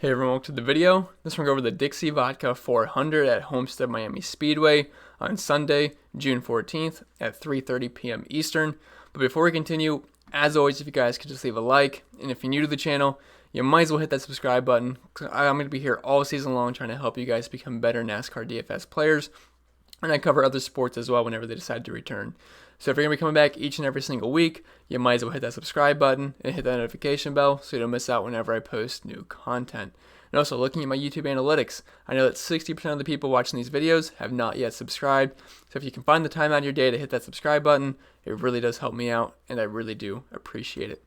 Hey everyone, welcome to the video. This one will go over the Dixie Vodka 400 at Homestead Miami Speedway on Sunday, June 14th at 3:30 p.m. Eastern. But before we continue, as always, if you guys could just leave a like, and if you're new to the channel, you might as well hit that subscribe button. I'm going to be here all season long trying to help you guys become better NASCAR DFS players, and I cover other sports as well whenever they decide to return. So if you're going to be coming back each and every single week, you might as well hit that subscribe button and hit that notification bell so you don't miss out whenever I post new content. And also, looking at my YouTube analytics, I know that 60% of the people watching these videos have not yet subscribed. So if you can find the time out of your day to hit that subscribe button, it really does help me out, and I really do appreciate it.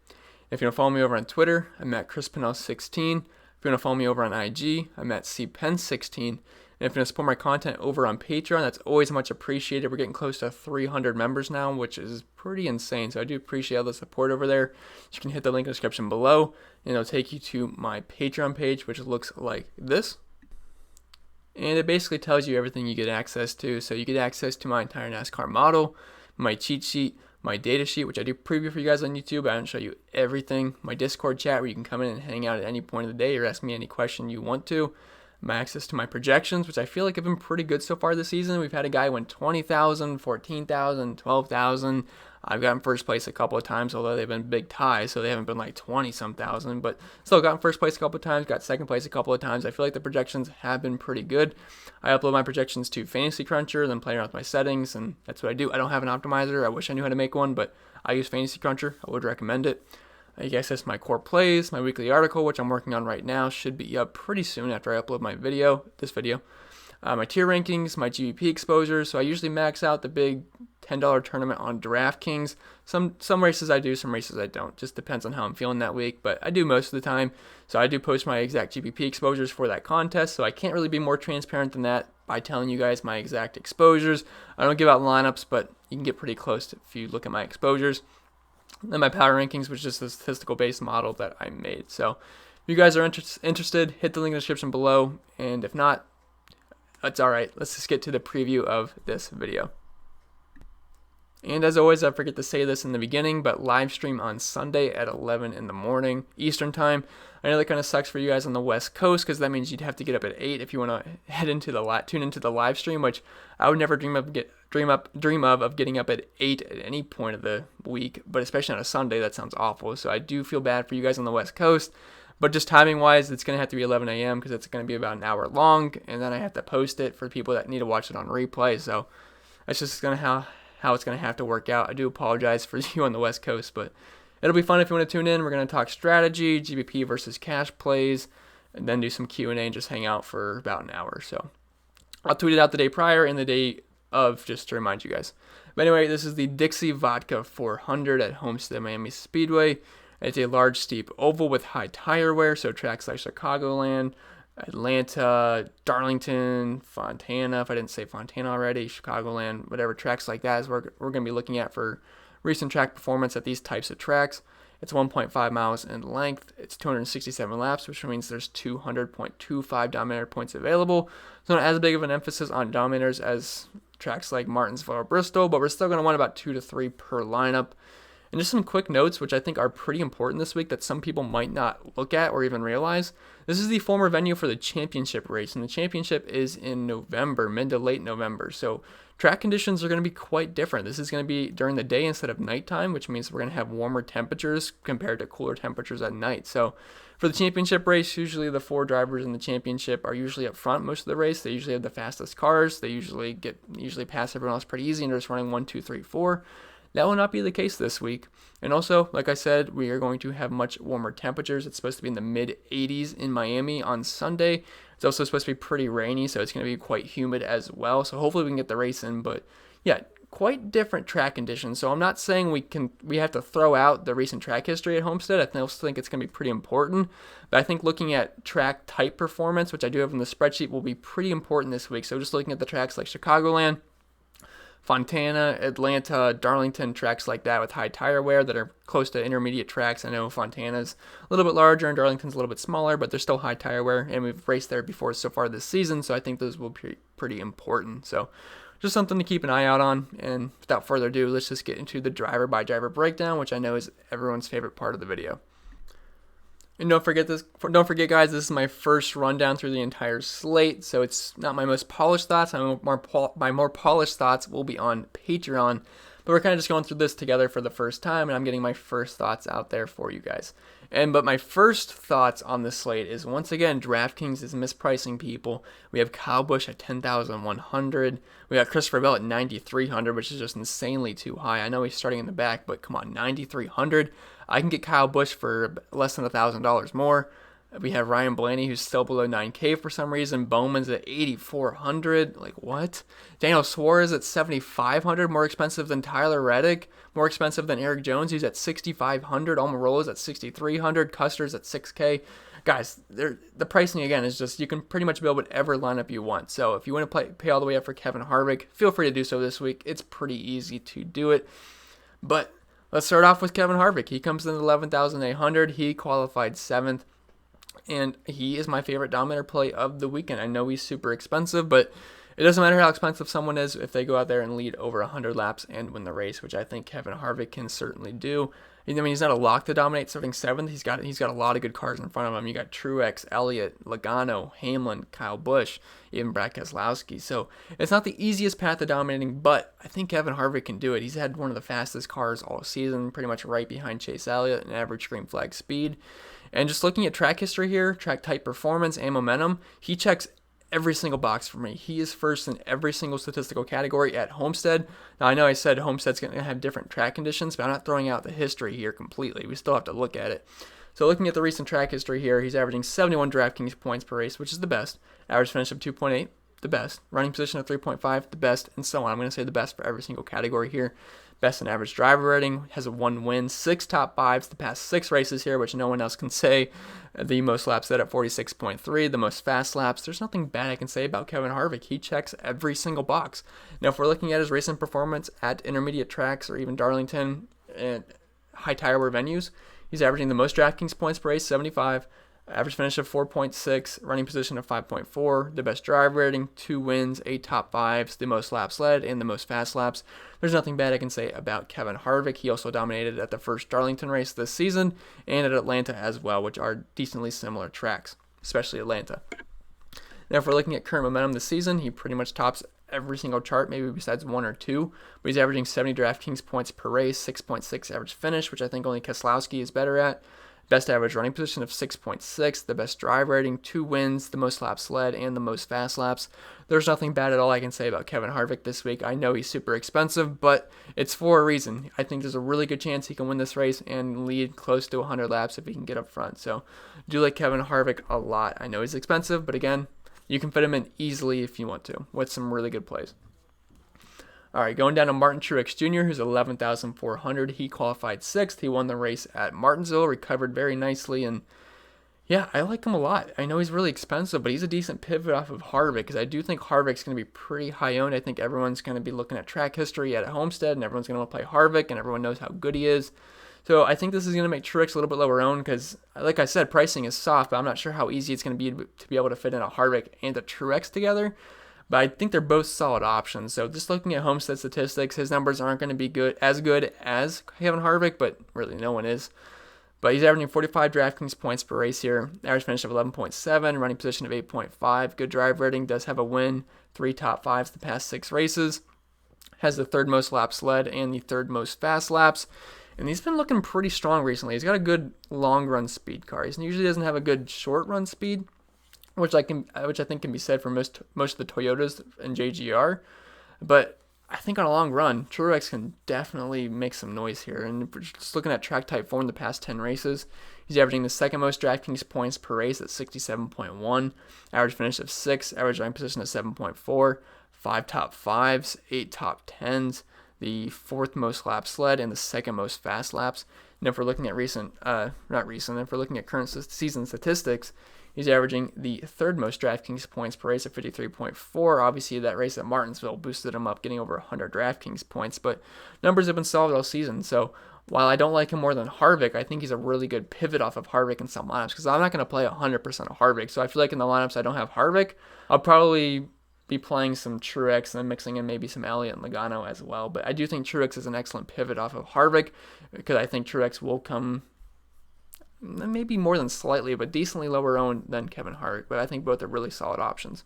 If you want to follow me over on Twitter, I'm at ChrisPennell16. If you want to follow me over on IG, I'm at CPenn16. And if you want to support my content over on Patreon, that's always much appreciated. We're getting close to 300 members now, which is pretty insane. So I do appreciate all the support over there. You can hit the link in the description below, and it'll take you to my Patreon page, which looks like this. And it basically tells you everything you get access to. So you get access to my entire NASCAR model, my cheat sheet, my data sheet, which I do preview for you guys on YouTube. I don't show you everything. My Discord chat, where you can come in and hang out at any point of the day or ask me any question you want to. My access to my projections, which I feel like have been pretty good so far this season. We've had a guy win 20,000, 14,000, 12,000. I've gotten first place a couple of times, although they've been big ties, so they haven't been like 20-some thousand, but still gotten first place a couple of times, got second place a couple of times. I feel like the projections have been pretty good. I upload my projections to Fantasy Cruncher, then play around with my settings, and that's what I do. I don't have an optimizer. I wish I knew how to make one, but I use Fantasy Cruncher. I would recommend it. You can access my core plays, my weekly article, which I'm working on right now, should be up pretty soon after I upload my video, my tier rankings, my GVP exposures. So I usually max out the big $10 tournament on Draftkings. Some races I do, some races I don't. Just depends on how I'm feeling that week, but I do most of the time. So I do post my exact GVP exposures for that contest, so I can't really be more transparent than that by telling you guys my exact exposures. I don't give out lineups, but you can get pretty close if you look at my exposures. Then my power rankings, which is the statistical based model that I made. So if you guys are interested, hit the link in the description below. And if not, that's all right. Let's just get to the preview of this video. And as always, I forget to say this in the beginning, but live stream on Sunday at 11 in the morning Eastern time. I know that kind of sucks for you guys on the West Coast, because that means you'd have to get up at 8 if you want to tune into the live stream, which I would never dream of getting up at 8 at any point of the week, but especially on a Sunday, that sounds awful. So I do feel bad for you guys on the West Coast, but just timing wise, it's going to have to be 11 a.m. because it's going to be about an hour long, and then I have to post it for people that need to watch it on replay. So that's just going to how it's going to have to work out. I do apologize for you on the West Coast, but it'll be fun if you want to tune in. We're going to talk strategy, GBP versus cash plays, and then do some Q&A and just hang out for about an hour. So I'll tweet it out the day prior and the day of, just to remind you guys. But anyway, this is the Dixie Vodka 400 at Homestead Miami Speedway. It's a large, steep oval with high tire wear, so tracks like Chicagoland, Atlanta, Darlington, Fontana, if I didn't say Fontana already, Chicagoland, whatever tracks like that is we're going to be looking at for recent track performance at these types of tracks. It's 1.5 miles in length. It's 267 laps, which means there's 200.25 Dominator points available. So not as big of an emphasis on Dominators as tracks like Martinsville or Bristol, but we're still going to want about 2 to 3 per lineup. And just some quick notes, which I think are pretty important this week that some people might not look at or even realize. This is the former venue for the championship race, and the championship is in November, mid to late November. So track conditions are going to be quite different. This is going to be during the day instead of nighttime, which means we're going to have warmer temperatures compared to cooler temperatures at night. So for the championship race, usually the 4 drivers in the championship are usually up front most of the race. They usually have the fastest cars. They usually pass everyone else pretty easy, and they're just running 1, 2, 3, 4. That will not be the case this week. And also, like I said, we are going to have much warmer temperatures. It's supposed to be in the mid-80s in Miami on Sunday. It's also supposed to be pretty rainy, so it's going to be quite humid as well. So hopefully we can get the race in. But yeah, quite different track conditions. So I'm not saying we have to throw out the recent track history at Homestead. I still think it's going to be pretty important. But I think looking at track type performance, which I do have in the spreadsheet, will be pretty important this week. So just looking at the tracks like Chicagoland, Fontana, Atlanta, Darlington, tracks like that with high tire wear that are close to intermediate tracks. I know Fontana's a little bit larger and Darlington's a little bit smaller, but they're still high tire wear, and we've raced there before so far this season, so I think those will be pretty important. So just something to keep an eye out on, and without further ado, let's just get into the driver by driver breakdown, which I know is everyone's favorite part of the video. And don't forget, guys, this is my first rundown through the entire slate, so it's not my most polished thoughts. My more polished thoughts will be on Patreon, but we're kind of just going through this together for the first time, and I'm getting my first thoughts out there for you guys. But my first thoughts on this slate is, once again, DraftKings is mispricing people. We have Kyle Busch at 10,100. We got Christopher Bell at 9,300, which is just insanely too high. I know he's starting in the back, but come on, 9,300. I can get Kyle Busch for less than $1,000 more. We have Ryan Blaney, who's still below 9K for some reason. Bowman's at 8,400. Like, what? Daniel Suarez at 7,500, more expensive than Tyler Reddick, more expensive than Eric Jones, who's at 6,500. Almirola's at 6,300. Custer's at 6K. Guys, the pricing, again, is just, you can pretty much build whatever lineup you want. So if you want to pay all the way up for Kevin Harvick, feel free to do so this week. It's pretty easy to do it. But let's start off with Kevin Harvick. He comes in at 11,800. He qualified 7th. And he is my favorite dominator play of the weekend. I know he's super expensive, but it doesn't matter how expensive someone is if they go out there and lead over 100 laps and win the race, which I think Kevin Harvick can certainly do. I mean, he's not a lock to dominate starting 7th. He's got a lot of good cars in front of him. You got Truex, Elliott, Logano, Hamlin, Kyle Busch, even Brad Keselowski. So it's not the easiest path to dominating, but I think Kevin Harvick can do it. He's had one of the fastest cars all season, pretty much right behind Chase Elliott in average green flag speed. And just looking at track history here, track type performance and momentum, he checks every single box for me. He is first in every single statistical category at Homestead. Now, I know I said Homestead's going to have different track conditions, but I'm not throwing out the history here completely. We still have to look at it. So looking at the recent track history here, he's averaging 71 DraftKings points per race, which is the best. Average finish of 2.8, the best. Running position of 3.5, the best, and so on. I'm going to say the best for every single category here. Best in average driver rating, has a 1 win, 6 top 5s the past 6 races here, which no one else can say. The most laps led at 46.3, the most fast laps. There's nothing bad I can say about Kevin Harvick. He checks every single box. Now, if we're looking at his recent performance at intermediate tracks or even Darlington and high tire wear venues, he's averaging the most DraftKings points per race, 75. Average finish of 4.6, running position of 5.4, the best driver rating, 2 wins, 8 top 5s, the most laps led, and the most fast laps. There's nothing bad I can say about Kevin Harvick. He also dominated at the first Darlington race this season and at Atlanta as well, which are decently similar tracks, especially Atlanta. Now, if we're looking at current momentum this season, he pretty much tops every single chart, maybe besides 1 or 2, but he's averaging 70 DraftKings points per race, 6.6 average finish, which I think only Keselowski is better at. Best average running position of 6.6, the best drive rating, 2 wins, the most laps led, and the most fast laps. There's nothing bad at all I can say about Kevin Harvick this week. I know he's super expensive, but it's for a reason. I think there's a really good chance he can win this race and lead close to 100 laps if he can get up front. So do like Kevin Harvick a lot. I know he's expensive, but again, you can fit him in easily if you want to, with some really good plays. All right, going down to Martin Truex Jr., who's 11,400. He qualified 6th. He won the race at Martinsville, recovered very nicely, and yeah, I like him a lot. I know he's really expensive, but he's a decent pivot off of Harvick, because I do think Harvick's going to be pretty high owned. I think everyone's going to be looking at track history at Homestead, and everyone's going to want to play Harvick, and everyone knows how good he is. So I think this is going to make Truex a little bit lower owned, because, like I said, pricing is soft, but I'm not sure how easy it's going to be able to fit in a Harvick and a Truex together. But I think they're both solid options. So just looking at Homestead statistics, his numbers aren't going to be good as Kevin Harvick, but really no one is. But he's averaging 45 DraftKings points per race here. Average finish of 11.7, running position of 8.5. Good drive rating, does have a win, 3 top 5s the past 6 races. Has the 3rd most laps led and the 3rd most fast laps. And he's been looking pretty strong recently. He's got a good long run speed car. He usually doesn't have a good short run speed, which I think can be said for most of the Toyotas and JGR, but I think on a long run, Truex can definitely make some noise here. And just looking at track type form the past 10 races, he's averaging the 2nd most DraftKings points per race at 67.1, average finish of 6, average running position of 7.4, 5 top 5s, 8 top 10s, the 4th most laps led, and the 2nd most fast laps. And if we're looking at if we're looking at current season statistics, he's averaging the 3rd most DraftKings points per race at 53.4. Obviously, that race at Martinsville boosted him up, getting over 100 DraftKings points, but numbers have been solid all season. So while I don't like him more than Harvick, I think he's a really good pivot off of Harvick in some lineups, because I'm not going to play 100% of Harvick. So I feel like in the lineups I don't have Harvick, I'll probably be playing some Truex and then mixing in maybe some Elliott and Logano as well. But I do think Truex is an excellent pivot off of Harvick, because I think Truex will come maybe more than slightly, but decently lower owned than Kevin Harvick. But I think both are really solid options.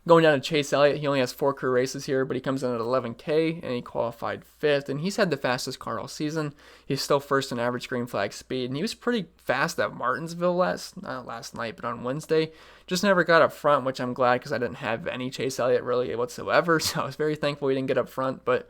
Going down to Chase Elliott, he only has 4 career races here, but he comes in at 11K, and he qualified 5th, and he's had the fastest car all season. He's still first in average green flag speed, and he was pretty fast at Martinsville not last night, but on Wednesday. Just never got up front, which I'm glad because I didn't have any Chase Elliott really whatsoever, so I was very thankful he didn't get up front, but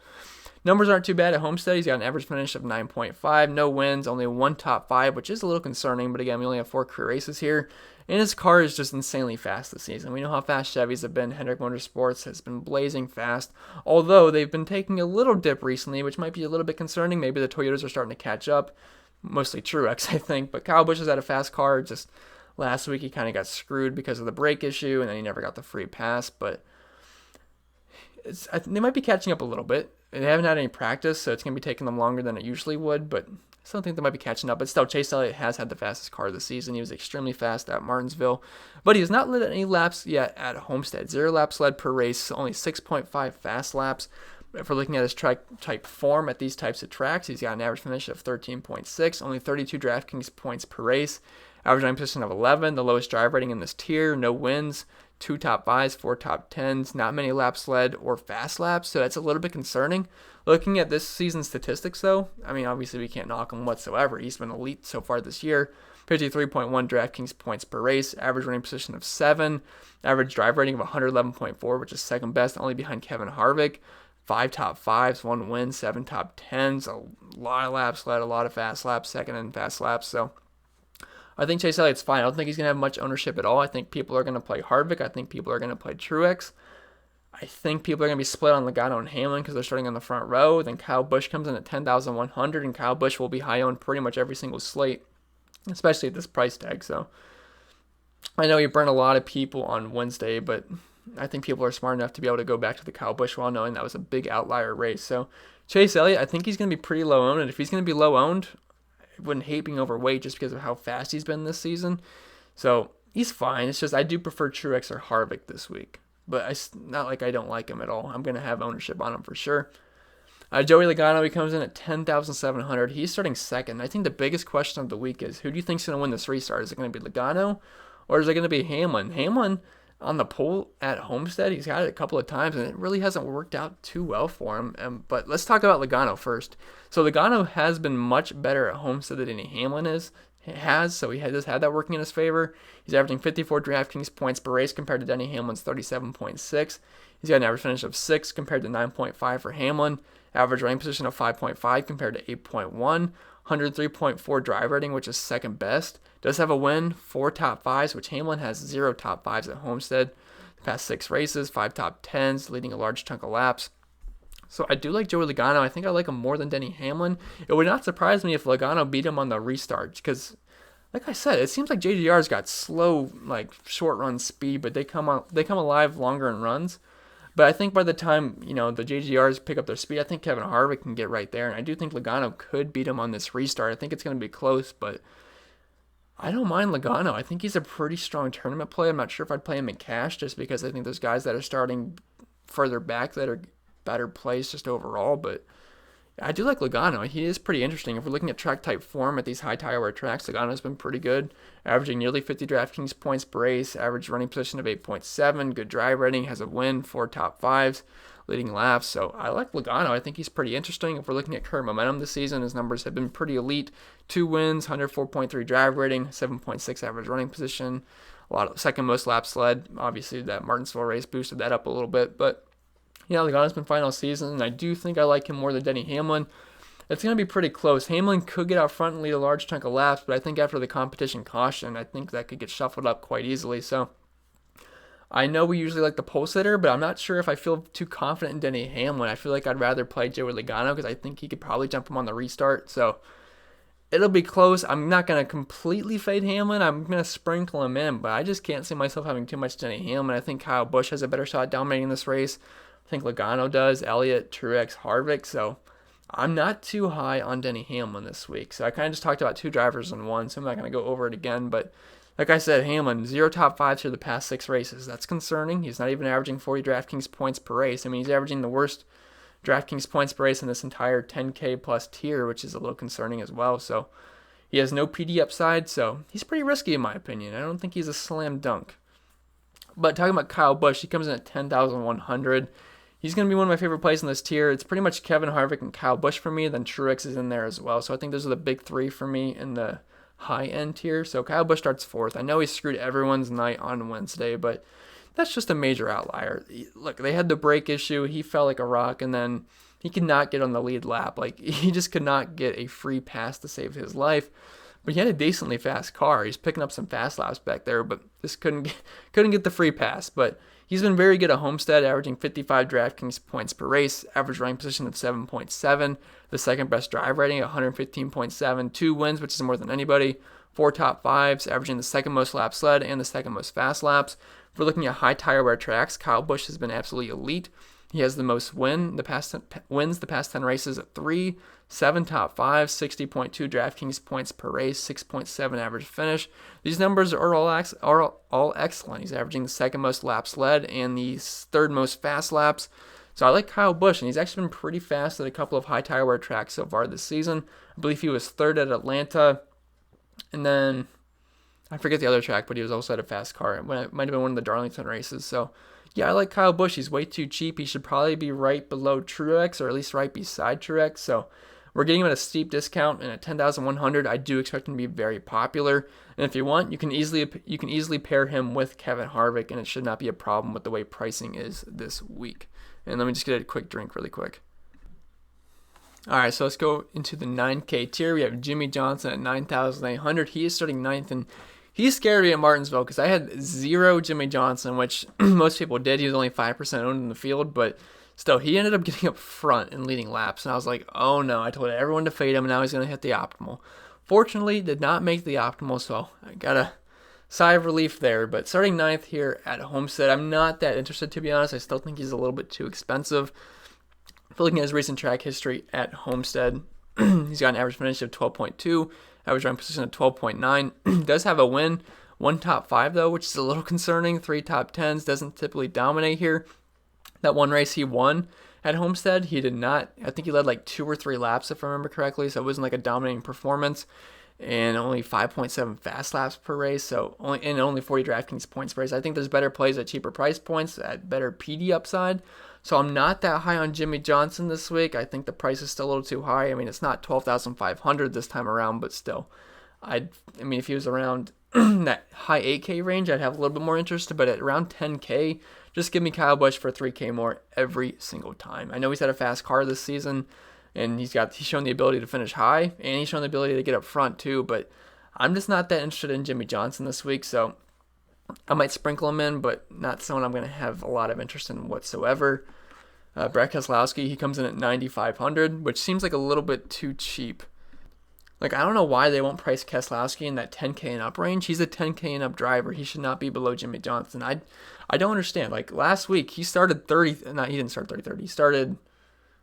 numbers aren't too bad at Homestead. He's got an average finish of 9.5, no wins, only 1 top 5, which is a little concerning, but again, we only have 4 career races here. And his car is just insanely fast this season. We know how fast Chevys have been. Hendrick Motorsports has been blazing fast, although they've been taking a little dip recently, which might be a little bit concerning. Maybe the Toyotas are starting to catch up. Mostly Truex, I think. But Kyle Busch has had a fast car. Just last week he kind of got screwed because of the brake issue, and then he never got the free pass. But they might be catching up a little bit. They haven't had any practice, so it's going to be taking them longer than it usually would, but I still think they might be catching up. But still, Chase Elliott has had the fastest car of the season. He was extremely fast at Martinsville, but he has not led any laps yet at Homestead. 0 laps led per race, only 6.5 fast laps. If we're looking at his track type form at these types of tracks, he's got an average finish of 13.6, only 32 DraftKings points per race, average running position of 11, the lowest drive rating in this tier, no wins, 2 top 5s, 4 top 10s, not many laps led or fast laps, so that's a little bit concerning. Looking at this season's statistics, though, I mean, obviously we can't knock him whatsoever. He's been elite so far this year. 53.1 DraftKings points per race, average running position of 7, average drive rating of 111.4, which is second best, only behind Kevin Harvick. 5 top 5s, 1 win, 7 top 10s, a lot of laps led, a lot of fast laps, second in fast laps, so I think Chase Elliott's fine. I don't think he's going to have much ownership at all. I think people are going to play Harvick. I think people are going to play Truex. I think people are going to be split on Logano and Hamlin because they're starting on the front row. Then Kyle Busch comes in at 10,100, and Kyle Busch will be high owned pretty much every single slate, especially at this price tag. So I know you burned a lot of people on Wednesday, but I think people are smart enough to be able to go back to the Kyle Busch while knowing that was a big outlier race. So Chase Elliott, I think he's going to be pretty low owned, and if he's going to be low owned, I wouldn't hate being overweight just because of how fast he's been this season. So he's fine. It's just I do prefer Truex or Harvick this week. But it's not like I don't like him at all. I'm going to have ownership on him for sure. Joey Logano, he comes in at 10,700. He's starting second. I think the biggest question of the week is, who do you think's going to win this restart? Is it going to be Logano or is it going to be Hamlin? Hamlin on the pole at Homestead, he's got it a couple of times, and it really hasn't worked out too well for him. But let's talk about Logano first. So Logano has been much better at Homestead than Hamlin so he has had that working in his favor. He's averaging 54 DraftKings points per race compared to Denny Hamlin's 37.6. He's got an average finish of 6 compared to 9.5 for Hamlin. Average running position of 5.5 compared to 8.1. 103.4 drive rating, which is second best. Does have a win, 4 top 5s, which Hamlin has 0 top 5s at Homestead. The past 6 races, 5 top 10s, leading a large chunk of laps. So I do like Joey Logano. I think I like him more than Denny Hamlin. It would not surprise me if Logano beat him on the restart because, like I said, it seems like JGR's got slow, like short run speed, but they come alive longer in runs. But I think by the time the JGRs pick up their speed, I think Kevin Harvick can get right there, and I do think Logano could beat him on this restart. I think it's going to be close, but I don't mind Logano. I think he's a pretty strong tournament play. I'm not sure if I'd play him in cash just because I think there's guys that are starting further back that are better plays just overall, but I do like Logano. He is pretty interesting. If we're looking at track type form at these high tire wear tracks, Logano's been pretty good, averaging nearly 50 DraftKings points per race, average running position of 8.7, good drive rating, has a win, 4 top 5s, leading laps. So I like Logano. I think he's pretty interesting. If we're looking at current momentum this season, his numbers have been pretty elite. 2 wins, 104.3 drive rating, 7.6 average running position, a lot of second most laps led. Obviously that Martinsville race boosted that up a little bit, but Logano's been fine all season, and I do think I like him more than Denny Hamlin. It's going to be pretty close. Hamlin could get out front and lead a large chunk of laps, but I think after the competition caution, I think that could get shuffled up quite easily. So I know we usually like the pole sitter, but I'm not sure if I feel too confident in Denny Hamlin. I feel like I'd rather play Joey Logano because I think he could probably jump him on the restart. So it'll be close. I'm not going to completely fade Hamlin. I'm going to sprinkle him in, but I just can't see myself having too much Denny Hamlin. I think Kyle Busch has a better shot dominating this race. I think Logano does, Elliott, Truex, Harvick, so I'm not too high on Denny Hamlin this week. So I kind of just talked about 2 drivers in one, so I'm not going to go over it again, but like I said, Hamlin, 0 top 5s for the past 6 races. That's concerning. He's not even averaging 40 DraftKings points per race. I mean, he's averaging the worst DraftKings points per race in this entire 10K plus tier, which is a little concerning as well. So, He has no PD upside, so he's pretty risky in my opinion. I don't think he's a slam dunk. But talking about Kyle Busch, he comes in at 10,100. He's going to be one of my favorite plays in this tier. It's pretty much Kevin Harvick and Kyle Busch for me. Then Truex is in there as well. So I think those are the big three for me in the high-end tier. So Kyle Busch starts fourth. I know he screwed everyone's night on Wednesday, but that's just a major outlier. Look, they had the brake issue. He fell like a rock, and then he could not get on the lead lap. Like, he just could not get a free pass to save his life. But he had a decently fast car. He's picking up some fast laps back there, but just couldn't get the free pass. But he's been very good at Homestead, averaging 55 DraftKings points per race, average running position of 7.7, the second best drive rating at 115.7, 2 wins, which is more than anybody, 4 top 5s, averaging the second most laps led and the second most fast laps. If we're looking at high tire wear tracks, Kyle Busch has been absolutely elite. He has the most wins the past 10 races at 3, 7 top 5, 60.2 DraftKings points per race, 6.7 average finish. These numbers are all excellent. He's averaging the second most laps led and the third most fast laps. So I like Kyle Busch, and he's actually been pretty fast at a couple of high tire wear tracks so far this season. I believe he was third at Atlanta, and then I forget the other track, but he was also at a fast car. It might have been one of the Darlington races. So yeah, I like Kyle Busch. He's way too cheap. He should probably be right below Truex, or at least right beside Truex. So we're getting him at a steep discount, and at 10,100, I do expect him to be very popular. And if you want, you can easily pair him with Kevin Harvick, and it should not be a problem with the way pricing is this week. And let me just get a quick drink really quick. All right, so let's go into the 9K tier. We have Jimmy Johnson at 9,800. He is starting 9th, and he scared me at Martinsville because I had 0 Jimmy Johnson, which most people did. He was only 5% owned in the field, but still, he ended up getting up front and leading laps. And I was like, oh no, I told everyone to fade him, and now he's going to hit the optimal. Fortunately, did not make the optimal, so I got a sigh of relief there. But starting 9th here at Homestead, I'm not that interested, to be honest. I still think he's a little bit too expensive. For looking at his recent track history at Homestead, he's got an average finish of 12.2. Average running position of 12.9. Does have a win. 1 top 5, though, which is a little concerning. 3 top 10s. Doesn't typically dominate here. That one race he won at Homestead, he did not. I think he led like 2 or 3 laps, if I remember correctly. So it wasn't like a dominating performance. And only 5.7 fast laps per race. So only 40 DraftKings points per race. I think there's better plays at cheaper price points, at better PD upside. So I'm not that high on Jimmy Johnson this week. I think the price is still a little too high. I mean, it's not 12,500 this time around, but still, I mean, if he was around that high 8K range, I'd have a little bit more interest. But at around 10K, just give me Kyle Busch for 3K more every single time. I know he's had a fast car this season, and he's shown the ability to finish high, and he's shown the ability to get up front too. But I'm just not that interested in Jimmy Johnson this week, so I might sprinkle him in, but not someone I'm going to have a lot of interest in whatsoever. Brad Keselowski, he comes in at 9,500, which seems like a little bit too cheap. Like, I don't know why they won't price Keselowski in that 10K and up range. He's a 10K and up driver. He should not be below Jimmy Johnson. I don't understand. Like, last week, he started 30. No, he didn't start 33rd. He started,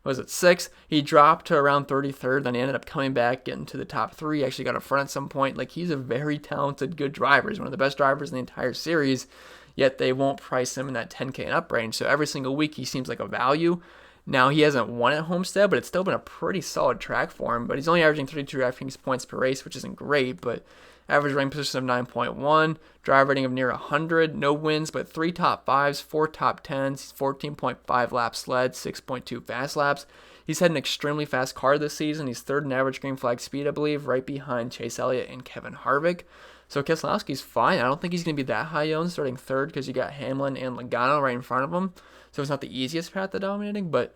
was it 6th? He dropped to around 33rd. Then he ended up coming back, getting to the top 3. Actually got a front at some point. Like, he's a very talented, good driver. He's one of the best drivers in the entire series. Yet they won't price him in that 10K and up range. So every single week, he seems like a value. Now, he hasn't won at Homestead, but it's still been a pretty solid track for him. But he's only averaging 32 DraftKings points per race, which isn't great. But average running position of 9.1, drive rating of near 100, no wins, but 3 top 5s, 4 top 10s, 14.5 laps led, 6.2 fast laps. He's had an extremely fast car this season. He's 3rd in average green flag speed, I believe, right behind Chase Elliott and Kevin Harvick. So Keselowski's fine. I don't think he's going to be that high owned, starting 3rd, because you got Hamlin and Logano right in front of him. So it's not the easiest path to dominating, but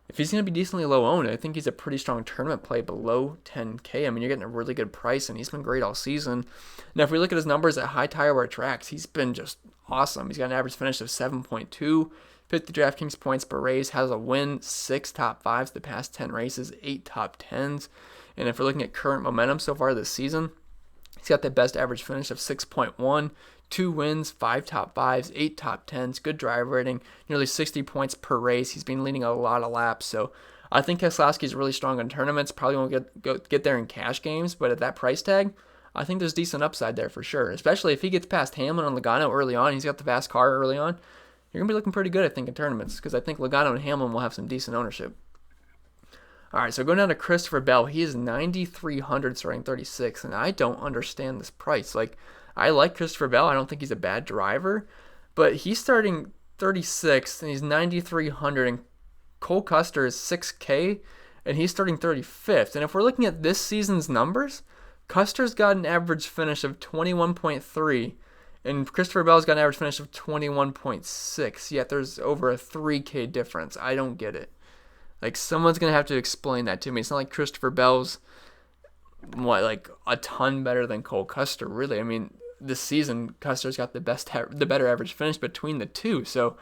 if he's going to be decently low owned, I think he's a pretty strong tournament play below 10K. I mean, you're getting a really good price, and he's been great all season. Now, if we look at his numbers at high tire wear tracks, he's been just awesome. He's got an average finish of 7.2, 50 DraftKings points per race, has a win, 6 top 5s the past 10 races, 8 top 10s. And if we're looking at current momentum so far this season, he's got the best average finish of 6.1, 2 wins, 5 top 5s, 8 top 10s, good drive rating, nearly 60 points per race. He's been leading a lot of laps, so I think Keselowski is really strong in tournaments. Probably won't get there in cash games, but at that price tag, I think there's decent upside there for sure, especially if he gets past Hamlin and Logano early on. He's got the fast car early on. You're going to be looking pretty good, I think, in tournaments, because I think Logano and Hamlin will have some decent ownership. All right, so going down to Christopher Bell, he is 9,300 starting 36, and I don't understand this price. Like, I like Christopher Bell. I don't think he's a bad driver, but he's starting 36 and he's 9,300, and Cole Custer is 6K and he's starting 35th. And if we're looking at this season's numbers, Custer's got an average finish of 21.3 and Christopher Bell's got an average finish of 21.6, yet there's over a 3K difference. I don't get it. Like, someone's going to have to explain that to me. It's not like Christopher Bell's like a ton better than Cole Custer, really. I mean, this season, Custer's got the better average finish between the two. So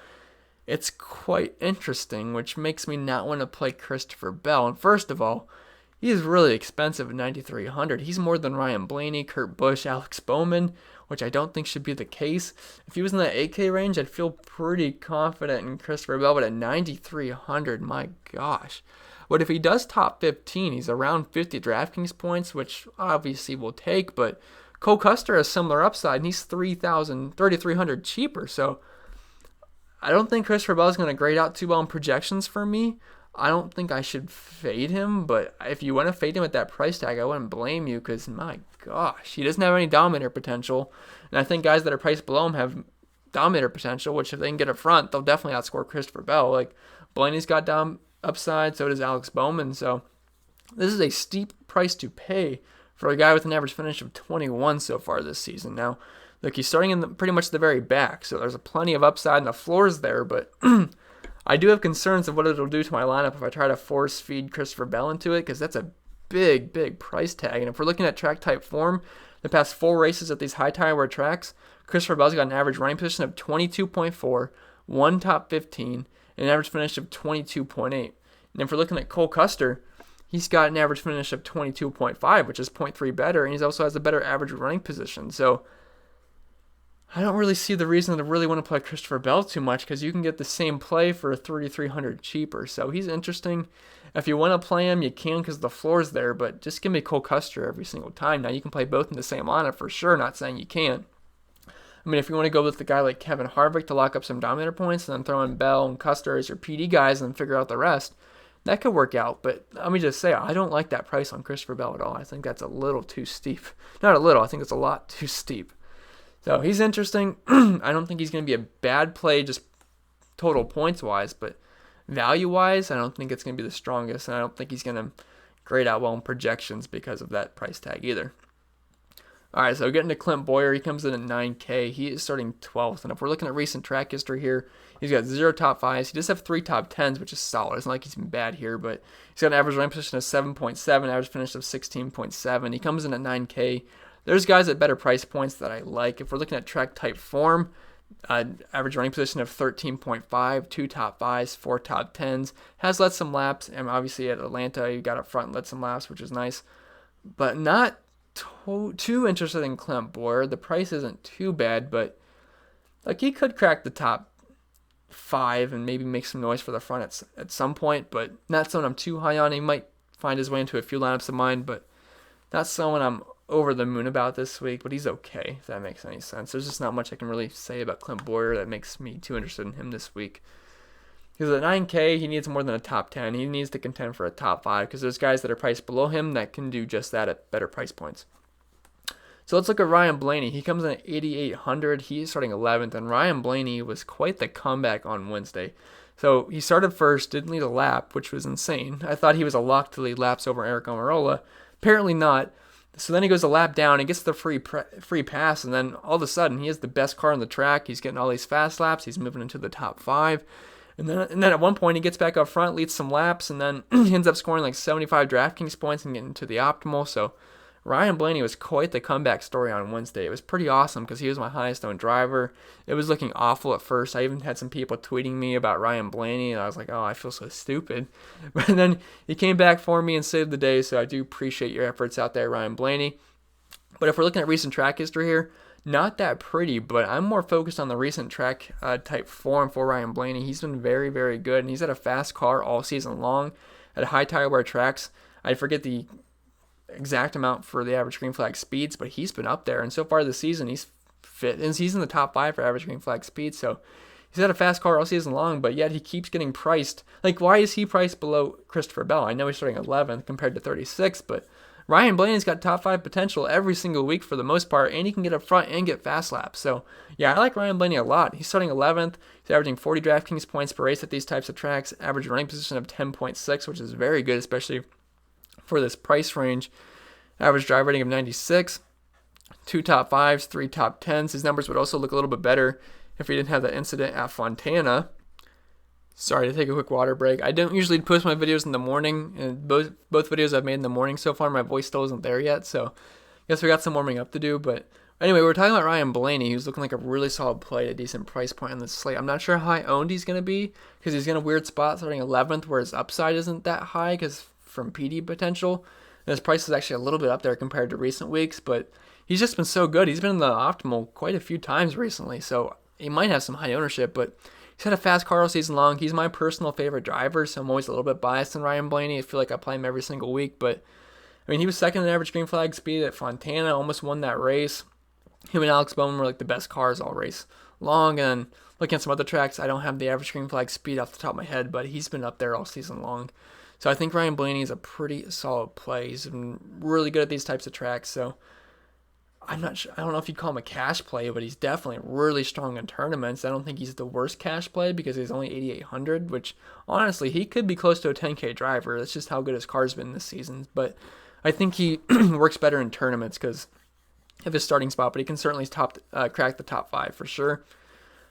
it's quite interesting, which makes me not want to play Christopher Bell. And first of all, he is really expensive at 9,300. He's more than Ryan Blaney, Kurt Busch, Alex Bowman, which I don't think should be the case. If he was in that 8K range, I'd feel pretty confident in Christopher Bell, but at 9,300, my gosh. What if he does top 15? He's around 50 DraftKings points, which obviously we'll take, but Cole Custer has similar upside, and he's 3,300 cheaper, so I don't think Christopher Bell is going to grade out too well in projections for me. I don't think I should fade him, but if you want to fade him at that price tag, I wouldn't blame you because, my gosh, he doesn't have any dominator potential. And I think guys that are priced below him have dominator potential, which if they can get up front, they'll definitely outscore Christopher Bell. Like, Blaney's got upside, so does Alex Bowman. So this is a steep price to pay for a guy with an average finish of 21 so far this season. Now, look, he's starting in pretty much the very back, so there's plenty of upside and the floor's there, but I do have concerns of what it'll do to my lineup if I try to force feed Christopher Bell into it, because that's a big, big price tag. And if we're looking at track type form, the past 4 races at these high tire wear tracks, Christopher Bell's got an average running position of 22.4, 1 top 15, and an average finish of 22.8. And if we're looking at Cole Custer, he's got an average finish of 22.5, which is 0.3 better, and he also has a better average running position. So I don't really see the reason to really want to play Christopher Bell too much, because you can get the same play for 3,300 cheaper. So he's interesting. If you want to play him, you can because the floor's there, but just give me Cole Custer every single time. Now, you can play both in the same lineup for sure, not saying you can't. I mean, if you want to go with the guy like Kevin Harvick to lock up some dominator points and then throw in Bell and Custer as your PD guys and figure out the rest, that could work out. But let me just say, I don't like that price on Christopher Bell at all. I think that's a little too steep. Not a little, I think it's a lot too steep. So he's interesting. I don't think he's going to be a bad play just total points-wise, but value-wise, I don't think it's going to be the strongest, and I don't think he's going to grade out well in projections because of that price tag either. All right, so getting to Clint Bowyer, he comes in at 9K. He is starting 12th, and if we're looking at recent track history here, he's got 0 top 5s. He does have 3 top 10s, which is solid. It's not like he's been bad here, but he's got an average running position of 7.7, average finish of 16.7. He comes in at 9K. There's guys at better price points that I like. If we're looking at track type form, average running position of 13.5, 2 top 5s, 4 top 10s. Has led some laps, and obviously at Atlanta, you got up front and led some laps, which is nice. But not too interested in Clint Bowyer. The price isn't too bad, but like, he could crack the top 5 and maybe make some noise for the front at some point, but not someone I'm too high on. He might find his way into a few lineups of mine, but not someone I'm over the moon about this week, but he's okay, if that makes any sense. There's just not much I can really say about Clint Bowyer that makes me too interested in him this week. Because at 9K, he needs more than a top 10. He needs to contend for a top 5, because there's guys that are priced below him that can do just that at better price points. So let's look at Ryan Blaney. He comes in at 8,800. He's starting 11th, and Ryan Blaney was quite the comeback on Wednesday. So he started first, didn't lead a lap, which was insane. I thought he was a lock to lead laps over Eric Almirola. Apparently not. So then he goes a lap down and gets the free pass, and then all of a sudden he has the best car on the track. He's getting all these fast laps. He's moving into the top 5. And then at one point he gets back up front, leads some laps, and then he ends up scoring like 75 DraftKings points and getting to the optimal. So Ryan Blaney was quite the comeback story on Wednesday. It was pretty awesome because he was my highest owned driver. It was looking awful at first. I even had some people tweeting me about Ryan Blaney, and I was like, oh, I feel so stupid. But then he came back for me and saved the day, so I do appreciate your efforts out there, Ryan Blaney. But if we're looking at recent track history here, not that pretty, but I'm more focused on the recent track type form for Ryan Blaney. He's been very, very good, and he's had a fast car all season long at high tire wear tracks. I forget the exact amount for the average green flag speeds, but he's been up there, and so far this season he's fit, and he's in the top 5 for average green flag speed, so He's had a fast car all season long, but yet he keeps getting priced. Like, why is he priced below Christopher Bell? I know he's starting 11th compared to 36th, but Ryan Blaney's got top 5 potential every single week for the most part, and he can get up front and get fast laps. So, yeah, I like Ryan Blaney a lot. He's starting 11th. He's averaging 40 DraftKings points per race at these types of tracks, average running position of 10.6, which is very good, especially for this price range. Average drive rating of 96, 2 top 5s, 3 top 10s. His numbers would also look a little bit better if he didn't have that incident at Fontana. Sorry to take a quick water break. I don't usually post my videos in the morning, and both videos I've made in the morning so far, my voice still isn't there yet, so I guess we got some warming up to do. But anyway, we're talking about Ryan Blaney, who's looking like a really solid play at a decent price point on this slate. I'm not sure how high owned he's going to be, because he's in a weird spot starting 11th, where his upside isn't that high because from PD potential. And his price is actually a little bit up there compared to recent weeks, but he's just been so good. He's been in the optimal quite a few times recently, so he might have some high ownership, but he's had a fast car all season long. He's my personal favorite driver, so I'm always a little bit biased on Ryan Blaney. I feel like I play him every single week, but I mean, he was second in average green flag speed at Fontana, almost won that race. Him and Alex Bowman were like the best cars all race long, and looking at some other tracks, I don't have the average green flag speed off the top of my head, but he's been up there all season long. So I think Ryan Blaney is a pretty solid play. He's been really good at these types of tracks, so I'm not sure. I don't know if you'd call him a cash play, but he's definitely really strong in tournaments. I don't think he's the worst cash play because he's only 8,800, which honestly, he could be close to a 10K driver. That's just how good his car's been this season. But I think he works better in tournaments because of his starting spot, but he can certainly crack the top 5 for sure.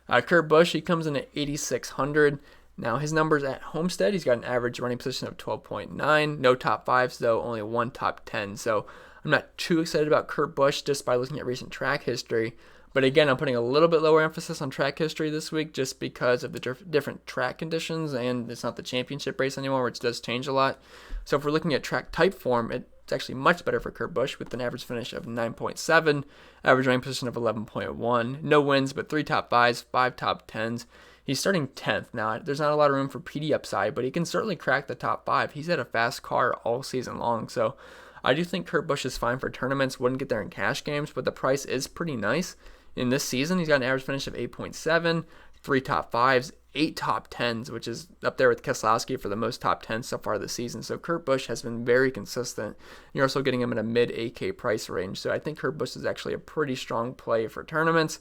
Kurt Busch, he comes in at 8,600. Now, his numbers at Homestead, he's got an average running position of 12.9. No top 5s, though, only 1 top 10. So I'm not too excited about Kurt Busch just by looking at recent track history. But again, I'm putting a little bit lower emphasis on track history this week just because of the different track conditions, and it's not the championship race anymore, which does change a lot. So if we're looking at track type form, it's actually much better for Kurt Busch with an average finish of 9.7, average running position of 11.1. No wins, but 3 top 5s, 5 top 10s. He's starting 10th. Now, there's not a lot of room for PD upside, but he can certainly crack the top 5. He's had a fast car all season long, so I do think Kurt Busch is fine for tournaments. Wouldn't get there in cash games, but the price is pretty nice. In this season, he's got an average finish of 8.7, 3 top 5s, 8 top 10s, which is up there with Keselowski for the most top 10s so far this season. So Kurt Busch has been very consistent. You're also getting him in a mid-8K price range, so I think Kurt Busch is actually a pretty strong play for tournaments.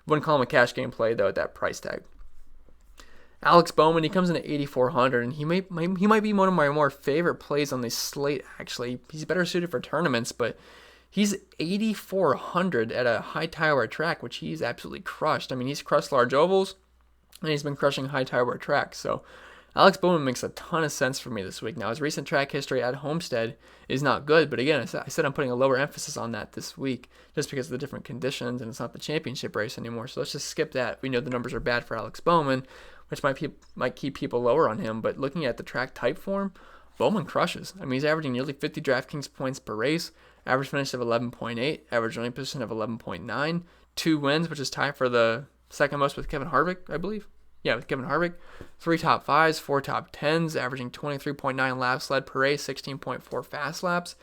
Wouldn't call him a cash game play, though, at that price tag. Alex Bowman, he comes in at 8,400, and he might be one of my more favorite plays on this slate, actually. He's better suited for tournaments, but he's 8,400 at a high tire wear track, which he's absolutely crushed. I mean, he's crushed large ovals, and he's been crushing high tire wear tracks. So Alex Bowman makes a ton of sense for me this week. Now, his recent track history at Homestead is not good, but again, I said I'm putting a lower emphasis on that this week just because of the different conditions, and it's not the championship race anymore. So let's just skip that. We know the numbers are bad for Alex Bowman, which might keep people lower on him. But looking at the track type form, Bowman crushes. I mean, he's averaging nearly 50 DraftKings points per race, average finish of 11.8, average running position of 11.9, 2 wins, which is tied for the second most with Kevin Harvick, I believe. Yeah, with Kevin Harvick. 3 top 5s, 4 top 10s, averaging 23.9 laps led per race, 16.4 fast laps.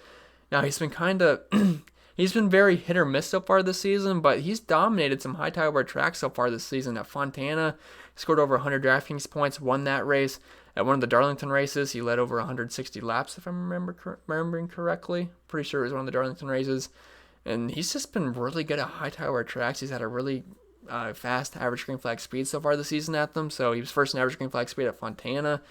Now, he's been very hit or miss so far this season, but he's dominated some high tire wear tracks so far this season. At Fontana, he scored over 100 DraftKings points, won that race. At one of the Darlington races, he led over 160 laps, if I'm remembering correctly. Pretty sure it was one of the Darlington races. And he's just been really good at high tire wear tracks. He's had a really fast average green flag speed so far this season at them. So he was first in average green flag speed at Fontana.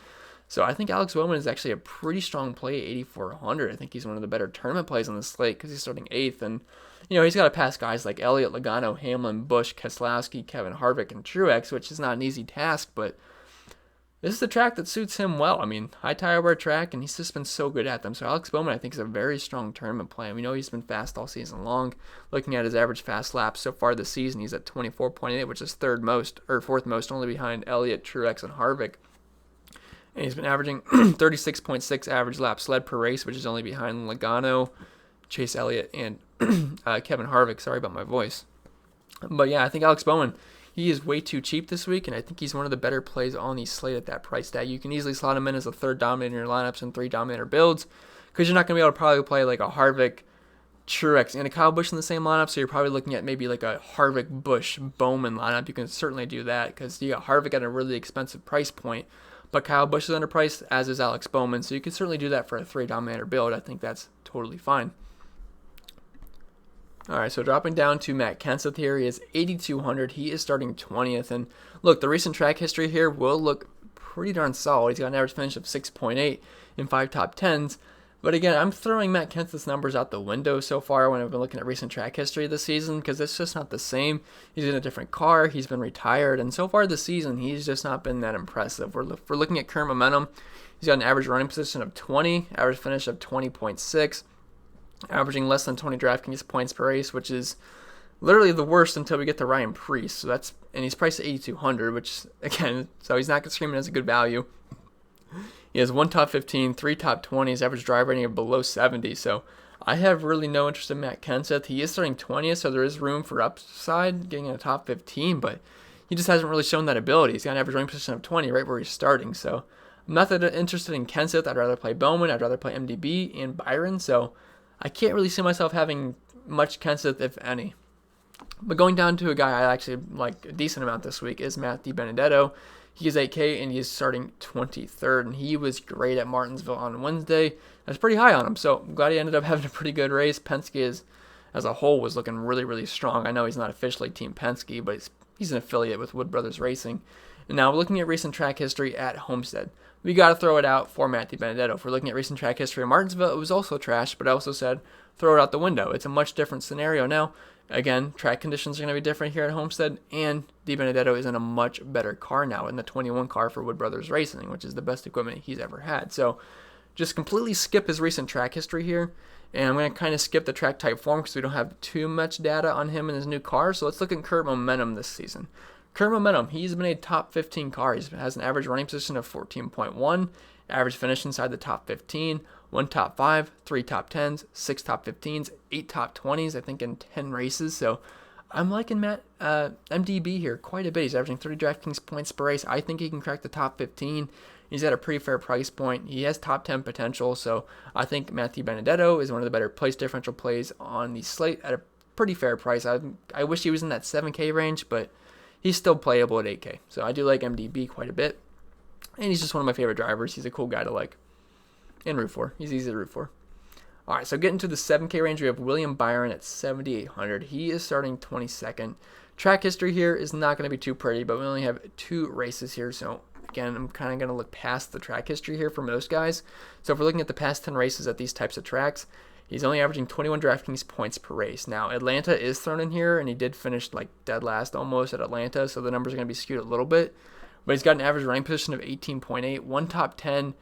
So I think Alex Bowman is actually a pretty strong play at 8,400. I think he's one of the better tournament plays on the slate because he's starting 8th. And, he's got to pass guys like Elliott, Logano, Hamlin, Busch, Keselowski, Kevin Harvick, and Truex, which is not an easy task, but this is the track that suits him well. I mean, high tire wear track, and he's just been so good at them. So Alex Bowman, I think, is a very strong tournament play. We know he's been fast all season long. Looking at his average fast laps so far this season, he's at 24.8, which is fourth most, only behind Elliott, Truex, and Harvick. And he's been averaging 36.6 average laps led per race, which is only behind Logano, Chase Elliott, and Kevin Harvick. Sorry about my voice. But yeah, I think Alex Bowman, he is way too cheap this week, and I think he's one of the better plays on the slate at that price tag. You can easily slot him in as a third dominator in your lineups and 3 dominator builds, because you're not going to be able to probably play like a Harvick, Truex and a Kyle Busch in the same lineup, so you're probably looking at maybe like a Harvick, Busch, Bowman lineup. You can certainly do that because you got Harvick at a really expensive price point, but Kyle Busch is underpriced, as is Alex Bowman, so you can certainly do that for a 3-dominator build. I think that's totally fine. All right, so dropping down to Matt Kenseth here, he is 8,200. He is starting 20th, and look, the recent track history here will look pretty darn solid. He's got an average finish of 6.8 in 5 top 10s. But again, I'm throwing Matt Kenseth's numbers out the window so far when I've been looking at recent track history this season because it's just not the same. He's in a different car. He's been retired. And so far this season, he's just not been that impressive. We're looking at current momentum. He's got an average running position of 20, average finish of 20.6, averaging less than 20 DraftKings points per race, which is literally the worst until we get to Ryan Preece. So and he's priced at 8,200, which again, so he's not screaming as a good value. He has 1 top 15, 3 top 20s, average drive rating of below 70. So I have really no interest in Matt Kenseth. He is starting 20th, so there is room for upside, getting in a top 15, but he just hasn't really shown that ability. He's got an average running position of 20 right where he's starting. So I'm not that interested in Kenseth. I'd rather play Bowman. I'd rather play MDB and Byron. So I can't really see myself having much Kenseth, if any. But going down to a guy I actually like a decent amount this week is Matt DiBenedetto. He is 8K, and he is starting 23rd, and he was great at Martinsville on Wednesday. That's pretty high on him, so I'm glad he ended up having a pretty good race. Penske as a whole was looking really, really strong. I know he's not officially Team Penske, but he's an affiliate with Wood Brothers Racing. And now we're looking at recent track history at Homestead. We got to throw it out for Matt DiBenedetto. If we're looking at recent track history at Martinsville, it was also trash, but I also said throw it out the window. It's a much different scenario now. Again, track conditions are going to be different here at Homestead, and DiBenedetto is in a much better car now, in the 21 car for Wood Brothers Racing, which is the best equipment he's ever had. So just completely skip his recent track history here, and I'm going to kind of skip the track type form because we don't have too much data on him and his new car. So let's look at current momentum this season. Current momentum, he's been a top 15 car. He has an average running position of 14.1, average finish inside the top 15, 1 top 5, 3 top 10s, 6 top 15s, 8 top 20s, I think in 10 races. So I'm liking Matt MDB here quite a bit. He's averaging 30 DraftKings points per race. I think he can crack the top 15. He's at a pretty fair price point. He has top 10 potential. So I think Matt DiBenedetto is one of the better place differential plays on the slate at a pretty fair price. I wish he was in that 7K range, but he's still playable at 8K. So I do like MDB quite a bit. And he's just one of my favorite drivers. He's a cool guy to like. And root for. He's easy to root for. All right, so getting to the 7K range, we have William Byron at 7,800. He is starting 22nd. Track history here is not going to be too pretty, but we only have 2 races here. So, again, I'm kind of going to look past the track history here for most guys. So, if we're looking at the past 10 races at these types of tracks, he's only averaging 21 DraftKings points per race. Now, Atlanta is thrown in here, and he did finish like dead last almost at Atlanta, so the numbers are going to be skewed a little bit. But he's got an average running position of 18.8, 1 top 10,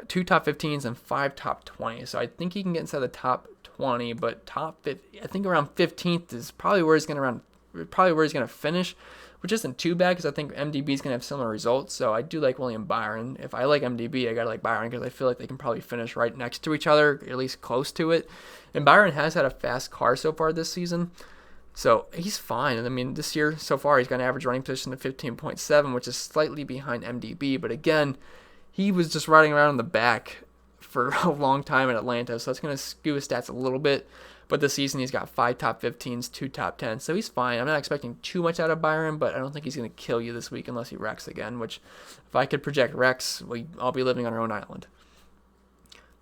2 top 15s, and 5 top 20s. So I think he can get inside the top 20, but top 50, I think around 15th is probably where he's going to finish, which isn't too bad because I think MDB is going to have similar results. So I do like William Byron. If I like MDB, I got to like Byron because I feel like they can probably finish right next to each other, at least close to it. And Byron has had a fast car so far this season. So he's fine. And I mean, this year so far, he's got an average running position of 15.7, which is slightly behind MDB. But again, he was just riding around in the back for a long time in Atlanta, so that's going to skew his stats a little bit. But this season, he's got 5 top 15s, 2 top 10s, so he's fine. I'm not expecting too much out of Byron, but I don't think he's going to kill you this week unless he wrecks again, which if I could project wrecks, we'd all be living on our own island.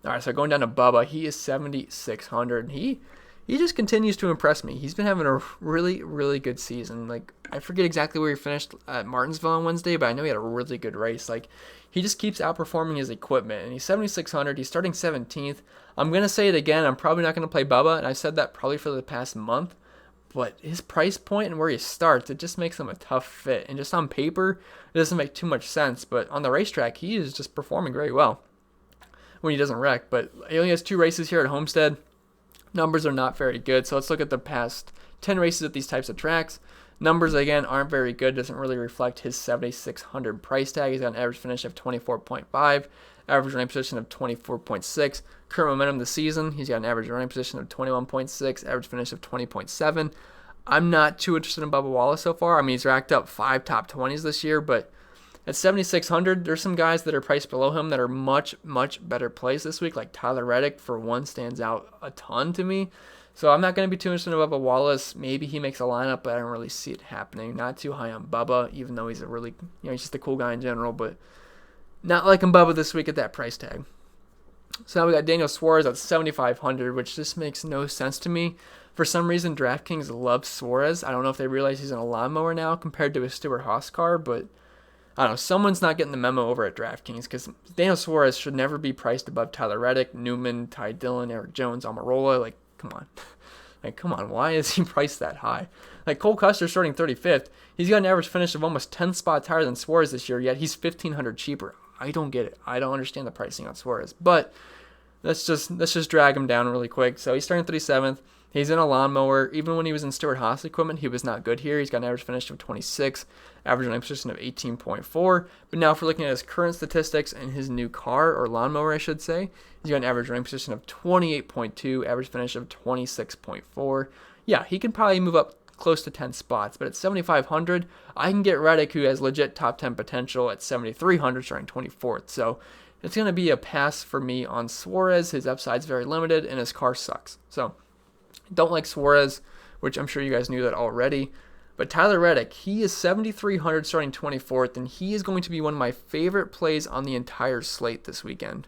All right, so going down to Bubba, he is 7,600. He just continues to impress me. He's been having a really, really good season. Like, I forget exactly where he finished at Martinsville on Wednesday, but I know he had a really good race. Like, he just keeps outperforming his equipment, and he's 7,600. He's starting 17th. I'm going to say it again. I'm probably not going to play Bubba, and I've said that probably for the past month, but his price point and where he starts, it just makes him a tough fit. And just on paper, it doesn't make too much sense, but on the racetrack, he is just performing very well when he doesn't wreck. But he only has 2 races here at Homestead. Numbers are not very good, so let's look at the past 10 races at these types of tracks. Numbers, again, aren't very good. Doesn't really reflect his 7,600 price tag. He's got an average finish of 24.5, average running position of 24.6. Current momentum this season, he's got an average running position of 21.6, average finish of 20.7. I'm not too interested in Bubba Wallace so far. I mean, he's racked up 5 top 20s this year, but at 7,600, there's some guys that are priced below him that are much, much better plays this week, like Tyler Reddick, for one, stands out a ton to me. So I'm not going to be too interested in Bubba Wallace. Maybe he makes a lineup, but I don't really see it happening. Not too high on Bubba, even though he's a really, he's just a cool guy in general, but not liking Bubba this week at that price tag. So now we got Daniel Suarez at 7,500, which just makes no sense to me. For some reason, DraftKings loves Suarez. I don't know if they realize he's in a lawnmower now compared to a Stewart Haas car, but I don't know. Someone's not getting the memo over at DraftKings because Daniel Suarez should never be priced above Tyler Reddick, Newman, Ty Dillon, Eric Jones, Almirola. Like, come on. Come on. Why is he priced that high? Like, Cole Custer starting 35th. He's got an average finish of almost 10 spots higher than Suarez this year, yet he's 1,500 cheaper. I don't get it. I don't understand the pricing on Suarez. But let's just drag him down really quick. So he's starting 37th. He's in a lawnmower. Even when he was in Stewart Haas equipment, he was not good here. He's got an average finish of 26, average running position of 18.4. But now if we're looking at his current statistics and his new car, or lawnmower I should say, he's got an average running position of 28.2, average finish of 26.4. Yeah, he could probably move up close to 10 spots, but at 7,500, I can get Reddick, who has legit top 10 potential, at 7,300, starting 24th. So it's going to be a pass for me on Suarez. His upside's very limited, and his car sucks. So don't like Suarez, which I'm sure you guys knew that already. But Tyler Reddick, he is 7,300 starting 24th, and he is going to be one of my favorite plays on the entire slate this weekend.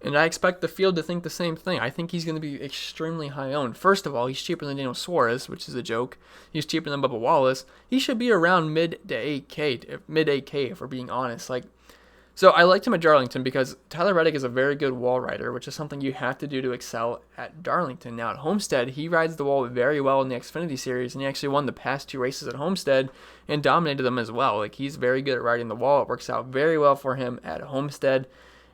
And I expect the field to think the same thing. I think he's going to be extremely high owned. First of all, he's cheaper than Daniel Suarez, which is a joke. He's cheaper than Bubba Wallace. He should be around mid 8K if we're being honest. So I liked him at Darlington because Tyler Reddick is a very good wall rider, which is something you have to do to excel at Darlington. Now at Homestead, he rides the wall very well in the Xfinity Series, and he actually won the past 2 races at Homestead and dominated them as well. He's very good at riding the wall. It works out very well for him at Homestead,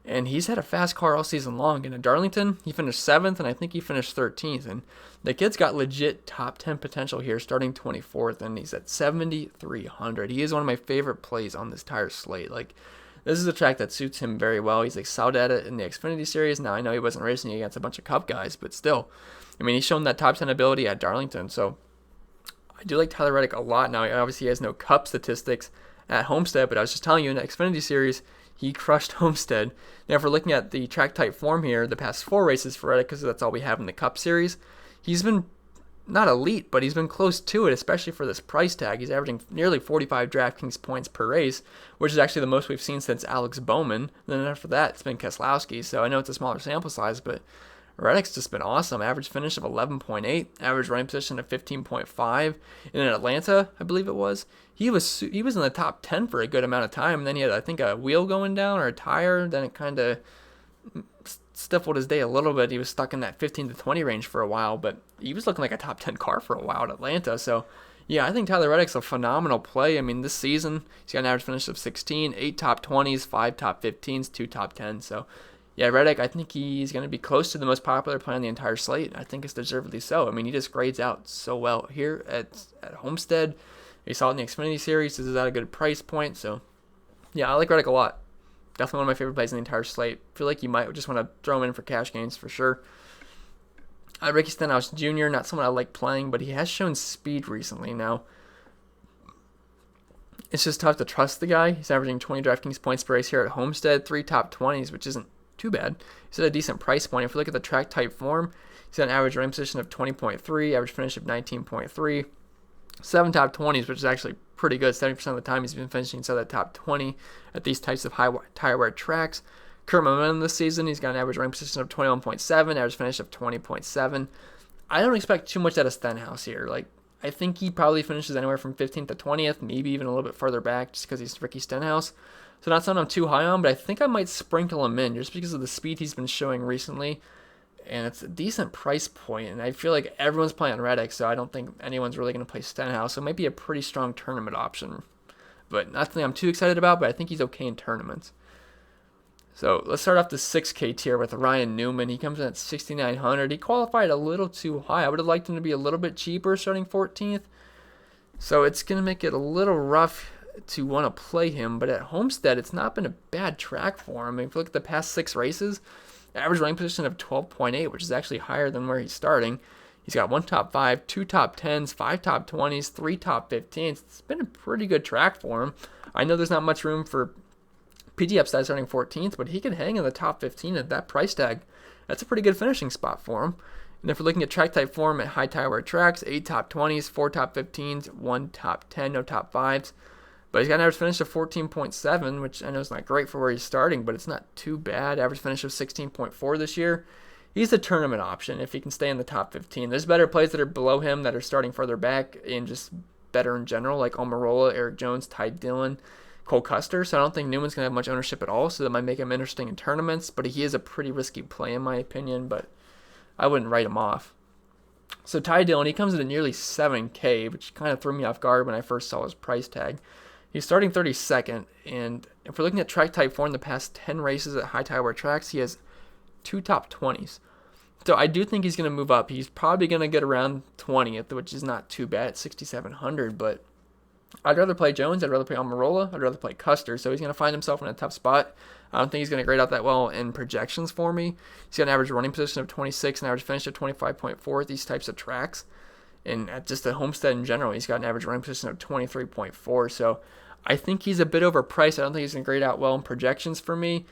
and he's had a fast car all season long. And at Darlington, he finished 7th, and I think he finished 13th. And the kid's got legit top 10 potential here, starting 24th, and he's at 7,300. He is one of my favorite plays on this entire slate. This is a track that suits him very well. He's excelled at it in the Xfinity Series. Now, I know he wasn't racing against a bunch of Cup guys, but still. He's shown that top 10 ability at Darlington. So I do like Tyler Reddick a lot. Now, obviously, he has no Cup statistics at Homestead, but I was just telling you, in the Xfinity Series, he crushed Homestead. Now, if we're looking at the track type form here, the past 4 races for Reddick, because that's all we have in the Cup Series, he's been not elite, but he's been close to it, especially for this price tag. He's averaging nearly 45 DraftKings points per race, which is actually the most we've seen since Alex Bowman. And then after that, it's been Keselowski. So I know it's a smaller sample size, but Reddick's just been awesome. Average finish of 11.8, average running position of 15.5. And in Atlanta, I believe it was, he was in the top 10 for a good amount of time. And then he had, I think, a wheel going down or a tire. Then it kind of stifled his day a little bit. He was stuck in that 15 to 20 range for a while, but he was looking like a top 10 car for a while at Atlanta. So yeah, I think Tyler Reddick's a phenomenal play. This season he's got an average finish of 16, 8 top 20s, 5 top 15s, 2 top 10s. So yeah, Reddick, I think he's going to be close to the most popular play on the entire slate. I think it's deservedly so. He just grades out so well here at Homestead. You saw it in the Xfinity Series. This is at a good price point. So yeah, I like Reddick a lot. Definitely one of my favorite plays in the entire slate. I feel like you might just want to throw him in for cash gains for sure. Ricky Stenhouse Jr., not someone I like playing, but he has shown speed recently. Now, it's just tough to trust the guy. He's averaging 20 DraftKings points per race here at Homestead, 3 top 20s, which isn't too bad. He's at a decent price point. If we look at the track type form, he's got an average running position of 20.3, average finish of 19.3, 7 top 20s, which is actually pretty good. 70% of the time he's been finishing inside that top 20 at these types of high tire wear tracks. Current momentum this season, he's got an average running position of 21.7, average finish of 20.7. I don't expect too much out of Stenhouse here. I think he probably finishes anywhere from 15th to 20th, maybe even a little bit further back just because he's Ricky Stenhouse. So not someone I'm too high on, but I think I might sprinkle him in just because of the speed he's been showing recently. And it's a decent price point, and I feel like everyone's playing Reddick, so I don't think anyone's really going to play Stenhouse. So it might be a pretty strong tournament option. But not something I'm too excited about, but I think he's okay in tournaments. So let's start off the 6K tier with Ryan Newman. He comes in at 6,900. He qualified a little too high. I would have liked him to be a little bit cheaper, starting 14th. So it's going to make it a little rough to want to play him. But at Homestead, it's not been a bad track for him. If you look at the past 6 races, average running position of 12.8, which is actually higher than where he's starting. He's got 1 top 5, 2 top 10s, 5 top 20s, 3 top 15s. It's been a pretty good track for him. I know there's not much room for PT upside starting 14th, but he can hang in the top 15 at that price tag. That's a pretty good finishing spot for him. And if we're looking at track type form at high tire wear tracks, 8 top 20s, 4 top 15s, 1 top 10, no top 5s. But he's got an average finish of 14.7, which I know is not great for where he's starting, but it's not too bad. Average finish of 16.4 this year. He's a tournament option if he can stay in the top 15. There's better plays that are below him that are starting further back and just better in general, like Almirola, Eric Jones, Ty Dillon, Cole Custer. So I don't think Newman's going to have much ownership at all, so that might make him interesting in tournaments. But he is a pretty risky play in my opinion, but I wouldn't write him off. So Ty Dillon, he comes in at nearly 7K, which kind of threw me off guard when I first saw his price tag. He's starting 32nd, and if we're looking at track type 4 in the past 10 races at high tire wear tracks, he has 2 top 20s. So I do think he's going to move up. He's probably going to get around 20th, which is not too bad at 6,700, but I'd rather play Jones. I'd rather play Almirola. I'd rather play Custer. So he's going to find himself in a tough spot. I don't think he's going to grade out that well in projections for me. He's got an average running position of 26, an average finish of 25.4 at these types of tracks. And at just at Homestead in general, he's got an average running position of 23.4. So I think he's a bit overpriced. I don't think he's going to grade out well in projections for me.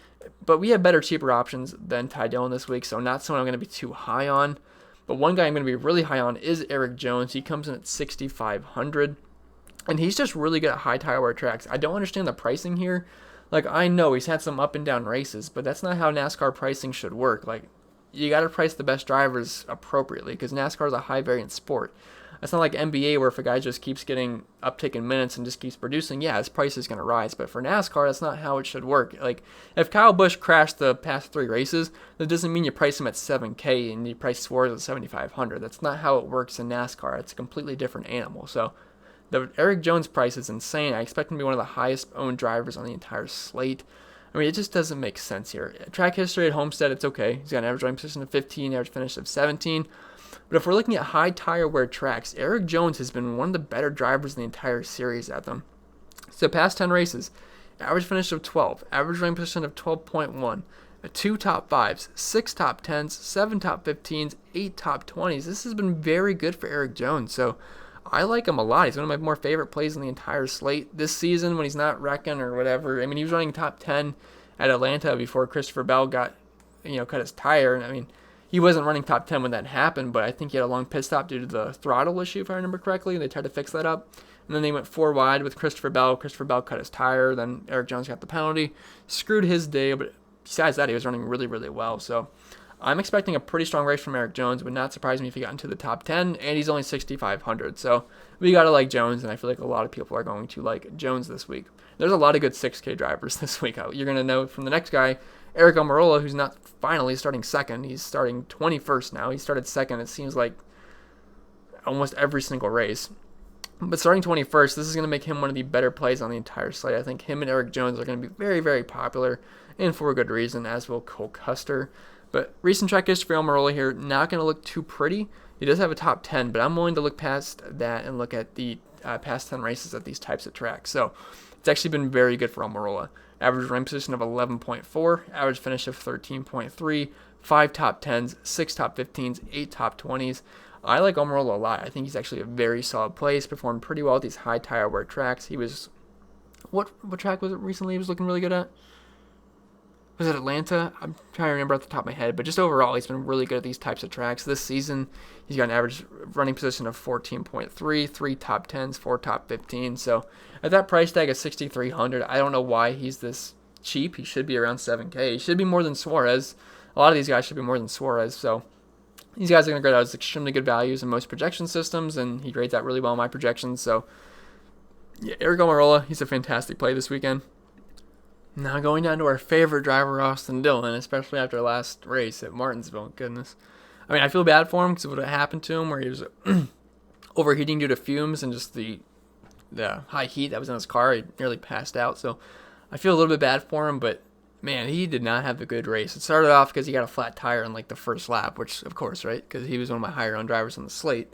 But we have better, cheaper options than Ty Dillon this week, so not someone I'm going to be too high on. But one guy I'm going to be really high on is Eric Jones. He comes in at 6,500. And he's just really good at high tire wear tracks. I don't understand the pricing here. Like, I know he's had some up and down races, but that's not how NASCAR pricing should work. Like, you got to price the best drivers appropriately because NASCAR is a high variance sport. It's not like NBA where if a guy just keeps getting uptick in minutes and just keeps producing, yeah, his price is going to rise. But for NASCAR, that's not how it should work. Like, if Kyle Busch crashed the past 3 races, that doesn't mean you price him at 7K and you price Suarez at 7,500. That's not how it works in NASCAR. It's a completely different animal. So the Eric Jones price is insane. I expect him to be one of the highest owned drivers on the entire slate. I mean, it just doesn't make sense here. Track history at Homestead, it's okay. He's got an average running position of 15, average finish of 17. But if we're looking at high tire wear tracks, Eric Jones has been one of the better drivers in the entire series at them. So past 10 races, average finish of 12, average running position of 12.1, 2 top 5s, 6 top 10s, 7 top 15s, 8 top 20s. This has been very good for Eric Jones. So I like him a lot. He's one of my more favorite plays in the entire slate this season when he's not wrecking or whatever. I mean, he was running top 10 at Atlanta before Christopher Bell got, cut his tire. And I mean, he wasn't running top 10 when that happened, but I think he had a long pit stop due to the throttle issue, if I remember correctly. They tried to fix that up. And then they went 4 wide with Christopher Bell. Christopher Bell cut his tire. Then Eric Jones got the penalty. Screwed his day, but besides that, he was running really, really well. So I'm expecting a pretty strong race from Eric Jones. Would not surprise me if he got into the top 10, and he's only 6,500. So we got to like Jones, and I feel like a lot of people are going to like Jones this week. There's a lot of good 6K drivers this week. You're going to know from the next guy, Eric Almirola, who's not finally starting second. He's starting 21st now. He started second, it seems like, almost every single race. But starting 21st, this is going to make him one of the better plays on the entire slate. I think him and Eric Jones are going to be very, very popular, and for a good reason, as will Cole Custer. But recent track history for Almirola here, not going to look too pretty. He does have a top 10, but I'm willing to look past that and look at the past 10 races at these types of tracks. So it's actually been very good for Almirola. Average running position of 11.4, average finish of 13.3, 5 top 10s, 6 top 15s, 8 top 20s. I like Almirola a lot. I think he's actually a very solid play. He's performed pretty well at these high tire wear tracks. He was, what track was it recently he was looking really good at? Was it Atlanta? I'm trying to remember off the top of my head, but just overall, he's been really good at these types of tracks. This season, he's got an average running position of 14.3, 3 top 10s, 4 top 15s. So at that price tag of 6,300, I don't know why he's this cheap. He should be around 7K. He should be more than Suarez. A lot of these guys should be more than Suarez. So these guys are going to grade out as extremely good values in most projection systems, and he grades out really well in my projections. So yeah, Eric Almirola, he's a fantastic play this weekend. Now going down to our favorite driver, Austin Dillon, especially after last race at Martinsville. Goodness. I mean, I feel bad for him because of what happened to him where he was overheating due to fumes and just the high heat that was in his car. He nearly passed out. So I feel a little bit bad for him, but man, he did not have a good race. It started off because he got a flat tire in like the first lap, which of course, right? Because he was one of my higher owned drivers on the slate.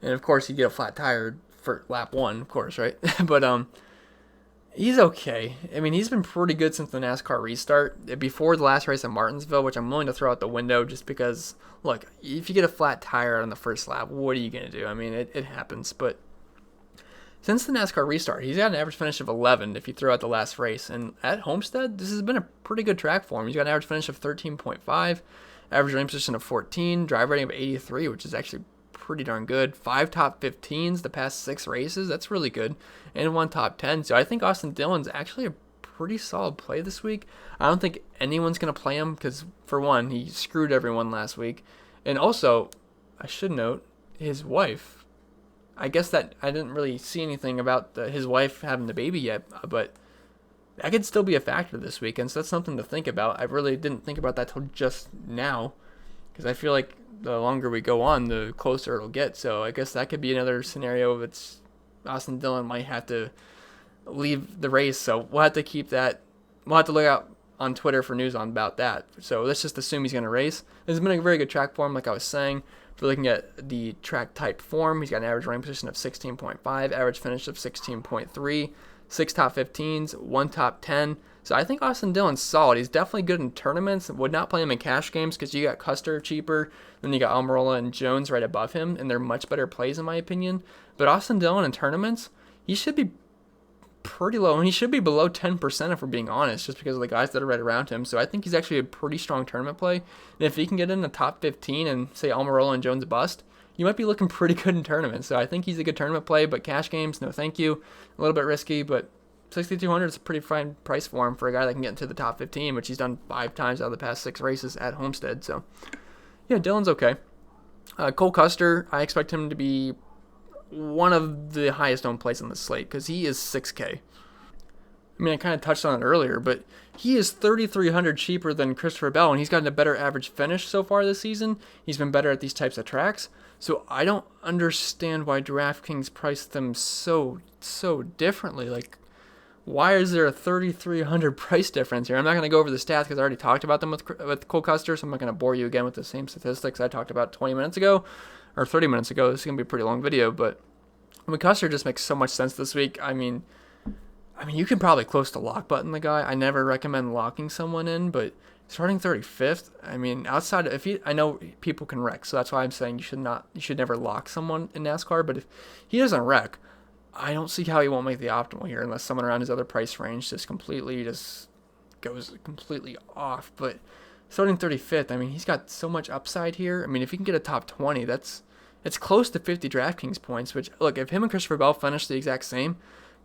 And of course, you get a flat tire for lap 1, of course, right? But he's okay. I mean, he's been pretty good since the NASCAR restart. Before the last race at Martinsville, which I'm willing to throw out the window just because, look, if you get a flat tire on the first lap, what are you going to do? I mean, it happens. But since the NASCAR restart, he's got an average finish of 11 if you throw out the last race. And at Homestead, this has been a pretty good track for him. He's got an average finish of 13.5, average running position of 14, drive rating of 83, which is actually pretty darn good. 5 top 15s the past 6 races, that's really good, and 1 top 10. So I think Austin Dillon's actually a pretty solid play this week. I don't think anyone's going to play him because, for one, he screwed everyone last week. And also, I should note, his wife, I guess that I didn't really see anything about his wife having the baby yet, but that could still be a factor this weekend, so that's something to think about. I really didn't think about that till just now, because I feel like the longer we go on, the closer it'll get. So I guess that could be another scenario. It's Austin Dillon might have to leave the race, so we'll have to keep that. We'll have to look out on Twitter for news on about that. So let's just assume he's going to race. This has been a very good track form, like I was saying. If we're looking at the track type form, he's got an average running position of 16.5, average finish of 16.3, 6 top 15s, 1 top 10. So I think Austin Dillon's solid. He's definitely good in tournaments. Would not play him in cash games because you got Custer cheaper, then you got Almirola and Jones right above him, and they're much better plays in my opinion. But Austin Dillon in tournaments, he should be pretty low, and he should be below 10% if we're being honest, just because of the guys that are right around him. So I think he's actually a pretty strong tournament play. And if he can get in the top 15 and say Almirola and Jones bust, you might be looking pretty good in tournaments. So I think he's a good tournament play, but cash games, no thank you. A little bit risky, but 6,200 is a pretty fine price for him for a guy that can get into the top 15, which he's done 5 times out of the past 6 races at Homestead. So yeah, Dillon's okay. Cole Custer, I expect him to be one of the highest owned plays on the slate because he is 6K. I mean, I kind of touched on it earlier, but he is 3,300 cheaper than Christopher Bell, and he's gotten a better average finish so far this season. He's been better at these types of tracks. So I don't understand why DraftKings priced them so differently. Like, why is there a 3,300 price difference here? I'm not going to go over the stats because I already talked about them with Cole Custer, so I'm not going to bore you again with the same statistics I talked about 20 minutes ago or 30 minutes ago. This is going to be a pretty long video, but Custer just makes so much sense this week. I mean, you can probably close to lock button the guy. I never recommend locking someone in, but starting 35th, I mean, outside of, I know people can wreck, so that's why I'm saying you should never lock someone in NASCAR, but if he doesn't wreck, I don't see how he won't make the optimal here unless someone around his other price range just goes completely off. But starting 35th, I mean, he's got so much upside here. I mean, if he can get a top 20, it's close to 50 DraftKings points, which, look, if him and Christopher Bell finish the exact same,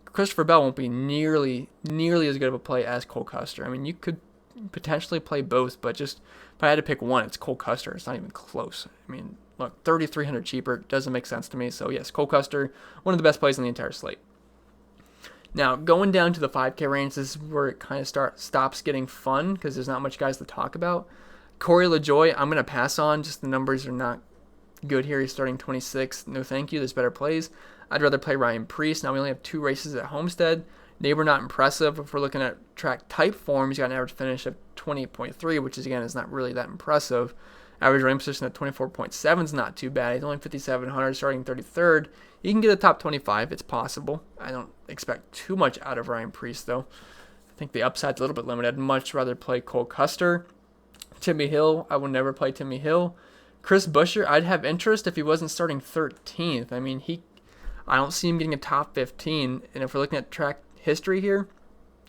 Christopher Bell won't be nearly as good of a play as Cole Custer. I mean, you could potentially play both, but just if I had to pick one, it's Cole Custer. It's not even close. I mean, look, 3,300 cheaper doesn't make sense to me. So yes, Cole Custer, one of the best plays in the entire slate. Now, going down to the 5K range, this is where it kind of stops getting fun because there's not much guys to talk about. Corey LaJoie, I'm going to pass on. Just the numbers are not good here. He's starting 26. No thank you. There's better plays. I'd rather play Ryan Preece. Now we only have 2 races at Homestead. They were not impressive. If we're looking at track type form, he's got an average finish of 28.3, which is, again, is not really that impressive. Average rank position at 24.7 is not too bad. He's only 5,700, starting 33rd. He can get a top 25. It's possible. I don't expect too much out of Ryan Preece, though. I think the upside's a little bit limited. I'd much rather play Cole Custer. Timmy Hill, I will never play Timmy Hill. Chris Buescher, I'd have interest if he wasn't starting 13th. I mean, I don't see him getting a top 15. And if we're looking at track history here,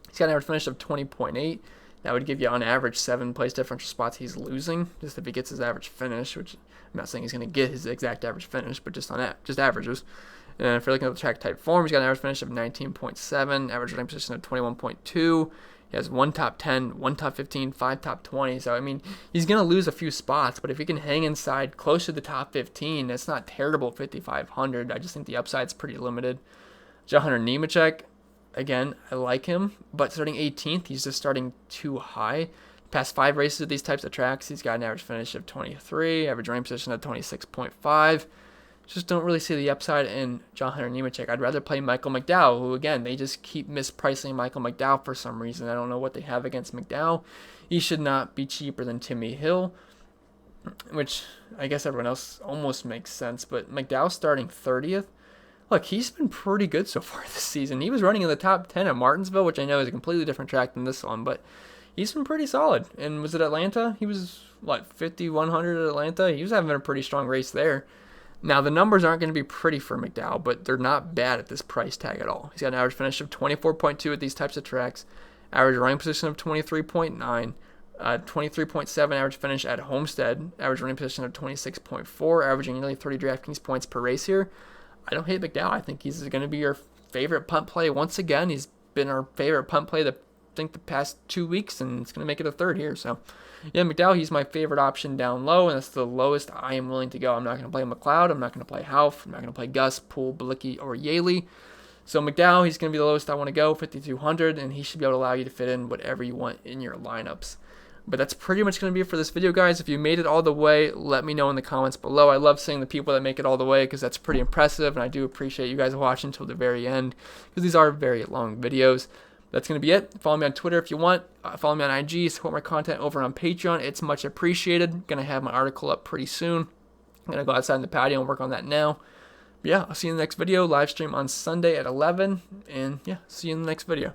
he's got an average finish of 20.8. That would give you, on average, 7 place differential spots he's losing, just if he gets his average finish, which I'm not saying he's going to get his exact average finish, but just averages. And if you're looking at the track type form, he's got an average finish of 19.7, average running position of 21.2. He has 1 top 10, 1 top 15, 5 top 20. So, I mean, he's going to lose a few spots, but if he can hang inside close to the top 15, that's not terrible at 5,500. I just think the upside's pretty limited. Johanner Nemechek, again, I like him, but starting 18th, he's just starting too high. Past 5 races of these types of tracks, he's got an average finish of 23, average rank position of 26.5. Just don't really see the upside in Johanner Nemechek. I'd rather play Michael McDowell, who, again, they just keep mispricing Michael McDowell for some reason. I don't know what they have against McDowell. He should not be cheaper than Timmy Hill, which I guess everyone else almost makes sense, but McDowell starting 30th. Look, he's been pretty good so far this season. He was running in the top 10 at Martinsville, which I know is a completely different track than this one, but he's been pretty solid. And was it Atlanta? He was, 5,100 at Atlanta? He was having a pretty strong race there. Now, the numbers aren't going to be pretty for McDowell, but they're not bad at this price tag at all. He's got an average finish of 24.2 at these types of tracks, average running position of 23.9, 23.7 average finish at Homestead, average running position of 26.4, averaging nearly 30 DraftKings points per race here. I don't hate McDowell. I think he's going to be your favorite punt play once again. He's been our favorite punt play the past 2 weeks, and it's going to make it a third here. So, yeah, McDowell, he's my favorite option down low, and that's the lowest I am willing to go. I'm not going to play McLeod. I'm not going to play Houff. I'm not going to play Gus, Poole, Bilicki, or Yaley. So McDowell, he's going to be the lowest I want to go, 5,200, and he should be able to allow you to fit in whatever you want in your lineups. But that's pretty much going to be it for this video, guys. If you made it all the way, let me know in the comments below. I love seeing the people that make it all the way because that's pretty impressive, and I do appreciate you guys watching until the very end because these are very long videos. That's going to be it. Follow me on Twitter if you want. Follow me on IG. Support my content over on Patreon. It's much appreciated. Going to have my article up pretty soon. I'm going to go outside in the patio and work on that now. But yeah, I'll see you in the next video. Live stream on Sunday at 11. And yeah, see you in the next video.